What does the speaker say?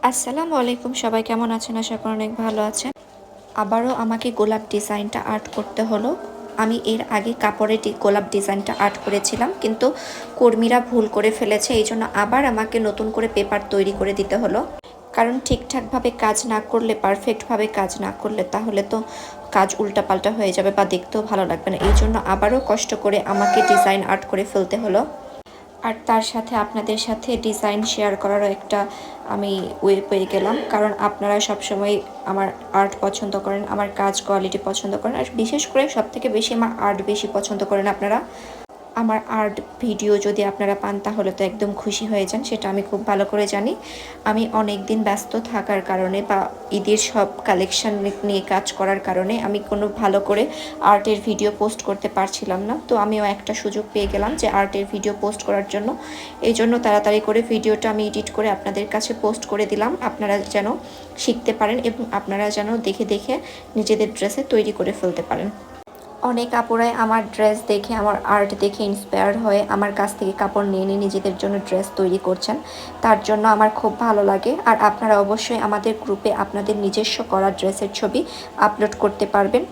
আসসালামু আলাইকুম, সবাই কেমন আছেন? আশা করি অনেক ভালো আছেন। আবারও আমাকে গোলাপ ডিজাইনটা আর্ট করতে হলো। আমি এর আগে কাপড়ে গোলাপ ডিজাইনটা আর্ট করেছিলাম, কিন্তু কর্মীরা ভুল করে ফেলেছে, এই জন্য আবার আমাকে নতুন করে পেপার তৈরি করে দিতে হলো। কারণ ঠিকঠাকভাবে কাজ না করলে, পারফেক্টভাবে কাজ না করলে তাহলে তো কাজ উল্টাপাল্টা হয়ে যাবে বা দেখতেও ভালো লাগবে না। এই জন্য আবারও কষ্ট করে আমাকে ডিজাইন আর্ট করে ফেলতে হলো। আর তার সাথে আপনাদের সাথে ডিজাইন শেয়ার করারও একটা আমি ওয়ে পেয়ে গেলাম, কারণ আপনারা সবসময় আমার আর্ট পছন্দ করেন, আমার কাজ কোয়ালিটি পছন্দ করেন, আর বিশেষ করে সবথেকে বেশি আমার আর্ট বেশি পছন্দ করেন আপনারা। আমার আর্ট ভিডিও যদি আপনারা পান তাহলে তো একদম খুশি হয়ে যান, সেটা আমি খুব ভালো করে জানি। আমি অনেক দিন ব্যস্ত থাকার কারণে বা ঈদের সব কালেকশন নিয়ে কাজ করার কারণে আমি কোনো ভালো করে আর্টের ভিডিও পোস্ট করতে পারছিলাম না। তো আমিও একটা সুযোগ পেয়ে গেলাম যে আর্টের ভিডিও পোস্ট করার জন্য। এই জন্য তাড়াতাড়ি করে ভিডিওটা আমি এডিট করে আপনাদের কাছে পোস্ট করে দিলাম, আপনারা যেন শিখতে পারেন এবং আপনারা যেন দেখে দেখে নিজেদের ড্রেসে তৈরি করে ফেলতে পারেন। অনেক আপুরাই আমার ড্রেস দেখে, আমার আর্ট দেখে ইন্সপায়ার হয়ে আমার কাছ থেকে কাপড় নিয়ে নিয়ে নিজেদের জন্য ড্রেস তৈরি করছেন। তার জন্য আমার খুব ভালো লাগে। আর আপনারা অবশ্যই আমাদের গ্রুপে আপনাদের নিজস্ব করা ড্রেসের ছবি আপলোড করতে পারবেন।